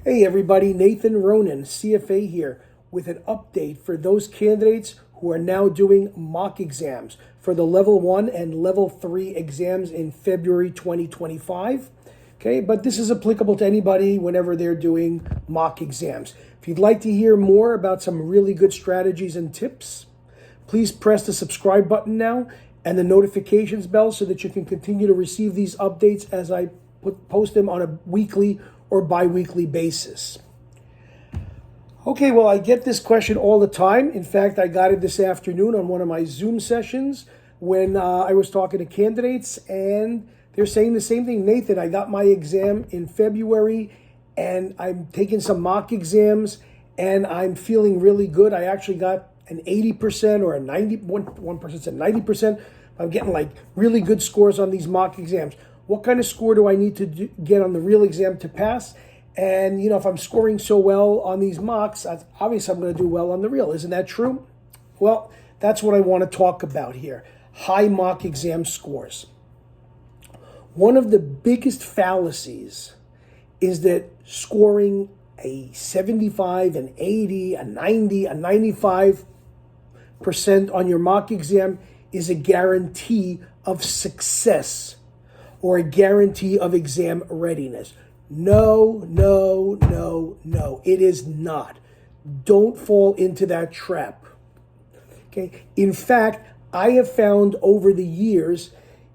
Hey everybody, Nathan Ronen, CFA here, with an update for those candidates who are now doing mock exams for the Level 1 and Level 3 exams in February 2025. Okay, but this is applicable to anybody whenever they're doing mock exams. If you'd like to hear more about some really good strategies and tips, please press the subscribe button now and the notifications bell so that you can continue to receive these updates as I post them on a weekly or bi-weekly basis. Okay, well, I get this question all the time. In fact, I got it this afternoon on one of my Zoom sessions when I was talking to candidates, and they're saying the same thing. Nathan, I got my exam in February, and I'm taking some mock exams, and I'm feeling really good. I actually got an 80% or a 91% said 90%. I'm getting like really good scores on these mock exams. What kind of score do I need to get on the real exam to pass? And, if I'm scoring so well on these mocks, obviously I'm going to do well on the real. Isn't that true? Well, that's what I want to talk about here. High mock exam scores. One of the biggest fallacies is that scoring a 75, an 80, a 90, a 95% on your mock exam is a guarantee of success or a guarantee of exam readiness. No. It is not. Don't fall into that trap. Okay. In fact, I have found over the years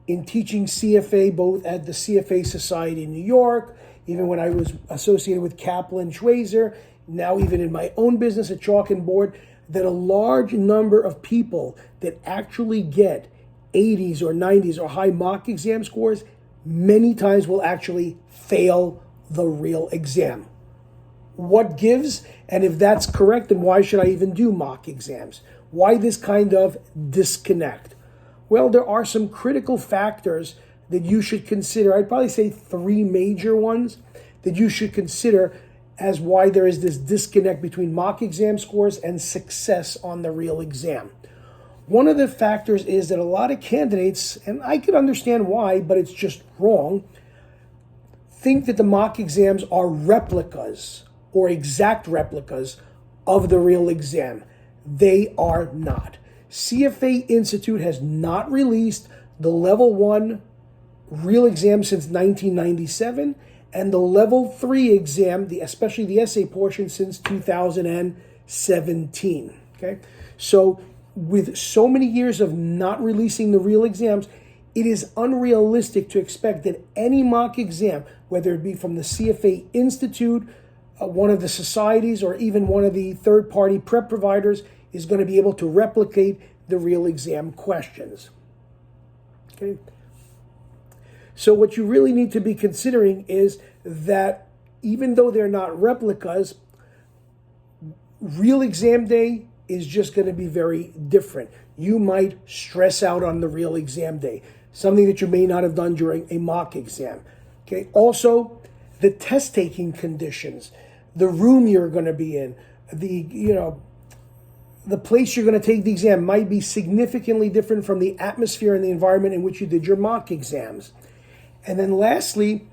in teaching CFA, both at the CFA Society in New York, even when I was associated with Kaplan Schweizer, now even in my own business at Chalk and Board, that a large number of people that actually get 80s or 90s or high mock exam scores many times will actually fail the real exam. What gives? And if that's correct, then why should I even do mock exams? Why this kind of disconnect? Well, there are some critical factors that you should consider. I'd probably say three major ones that you should consider as why there is this disconnect between mock exam scores and success on the real exam. One of the factors is that a lot of candidates, and I can understand why, but it's just wrong, think that the mock exams are replicas or exact replicas of the real exam. They are not. CFA Institute has not released the Level 1 real exam since 1997 and the Level 3 exam, especially the essay portion, since 2017. Okay, so with so many years of not releasing the real exams, it is unrealistic to expect that any mock exam, whether it be from the CFA Institute, one of the societies, or even one of the third-party prep providers, is going to be able to replicate the real exam questions. Okay. So what you really need to be considering is that even though they're not replicas, real exam day is just going to be very different. You might stress out on the real exam day, something that you may not have done during a mock exam. Okay. Also, the test taking conditions, the room you're going to be in, the place you're going to take the exam might be significantly different from the atmosphere and the environment in which you did your mock exams. And then lastly,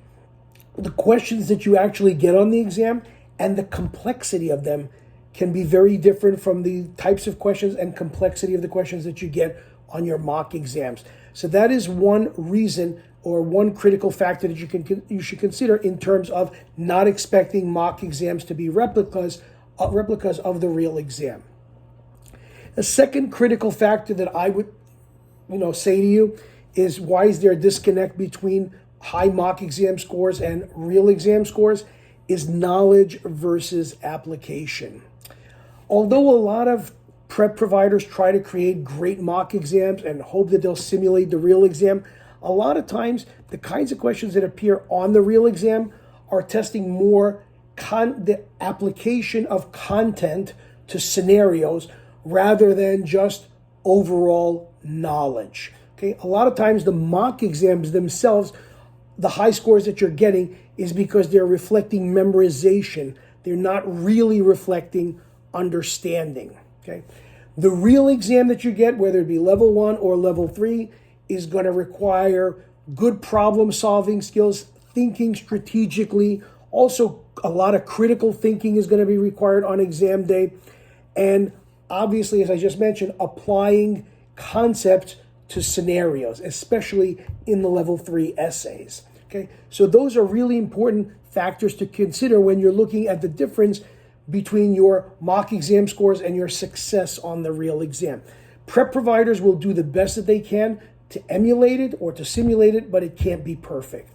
the questions that you actually get on the exam and the complexity of them can be very different from the types of questions and complexity of the questions that you get on your mock exams. So that is one reason or one critical factor that you should consider in terms of not expecting mock exams to be replicas of the real exam. A second critical factor that I would say to you is, why is there a disconnect between high mock exam scores and real exam scores, is knowledge versus application. Although a lot of prep providers try to create great mock exams and hope that they'll simulate the real exam, a lot of times the kinds of questions that appear on the real exam are testing more the application of content to scenarios rather than just overall knowledge. Okay, a lot of times the mock exams themselves, the high scores that you're getting is because they're reflecting memorization. They're not really reflecting understanding. Okay, the real exam that you get, whether it be Level 1 or Level 3, is going to require good problem solving skills, thinking strategically, Also, a lot of critical thinking is going to be required on exam day. And obviously, as I just mentioned, applying concepts to scenarios, especially in the level 3 essays. Okay, so those are really important factors to consider when you're looking at the difference between your mock exam scores and your success on the real exam. Prep providers will do the best that they can to emulate it or to simulate it, but it can't be perfect.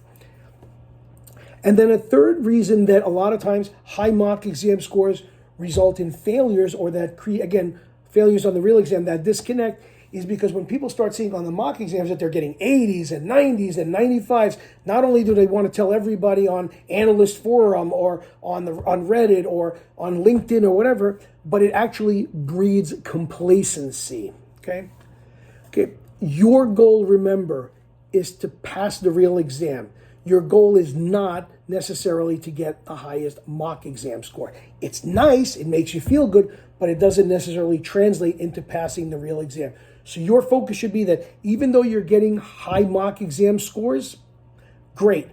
And then a third reason that a lot of times high mock exam scores result in failures, or that failures on the real exam, that disconnect, is because when people start seeing on the mock exams that they're getting 80s and 90s and 95s, not only do they want to tell everybody on Analyst Forum or on Reddit or on LinkedIn or whatever, but it actually breeds complacency. Okay. Your goal, remember, is to pass the real exam. Your goal is not necessarily to get the highest mock exam score. It's nice, it makes you feel good, but it doesn't necessarily translate into passing the real exam. So your focus should be that even though you're getting high mock exam scores, great,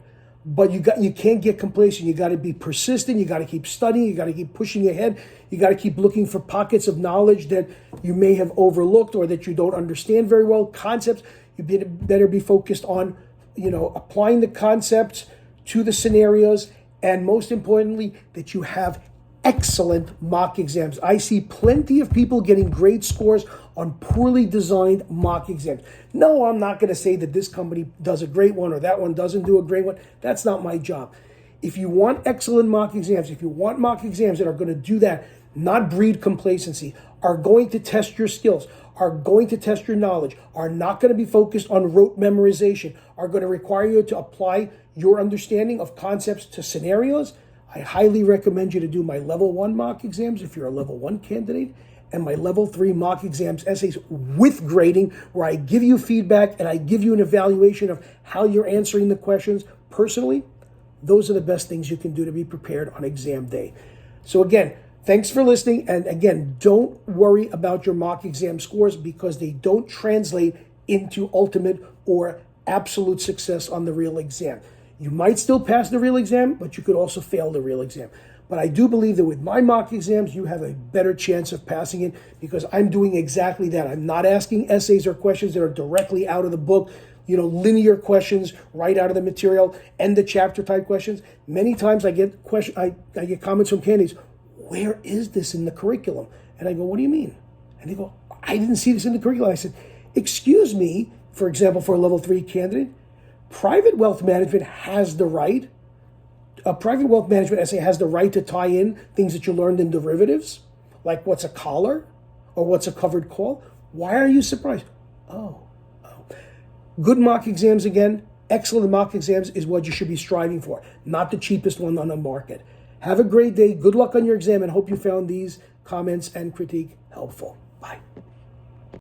but you can't get complacent. You got to be persistent. You got to keep studying. You got to keep pushing ahead. You got to keep looking for pockets of knowledge that you may have overlooked or that you don't understand very well. Concepts, you better be focused on, applying the concepts to the scenarios, and most importantly, that you have excellent mock exams. I see plenty of people getting great scores on poorly designed mock exams. No, I'm not going to say that this company does a great one or that one doesn't do a great one. That's not my job. If you want excellent mock exams, if you want mock exams that are going to do that, not breed complacency, are going to test your skills, are going to test your knowledge, are not going to be focused on rote memorization, are going to require you to apply your understanding of concepts to scenarios, I highly recommend you to do my level 1 mock exams if you're a level 1 candidate, and my level 3 mock exams essays with grading, where I give you feedback and I give you an evaluation of how you're answering the questions personally. Those are the best things you can do to be prepared on exam day. So again, thanks for listening. And again, don't worry about your mock exam scores because they don't translate into ultimate or absolute success on the real exam. You might still pass the real exam, but you could also fail the real exam. But I do believe that with my mock exams, you have a better chance of passing it because I'm doing exactly that. I'm not asking essays or questions that are directly out of the book, linear questions right out of the material, end the chapter type questions. Many times I get I get comments from candidates, where is this in the curriculum? And I go, what do you mean? And they go, I didn't see this in the curriculum. I said, excuse me, for example, for a level 3 candidate, private wealth management has the right, a private wealth management essay has the right to tie in things that you learned in derivatives, like what's a collar or what's a covered call. Why are you surprised? Oh. Good mock exams, again, excellent mock exams is what you should be striving for, not the cheapest one on the market. Have a great day. Good luck on your exam and hope you found these comments and critique helpful. Bye.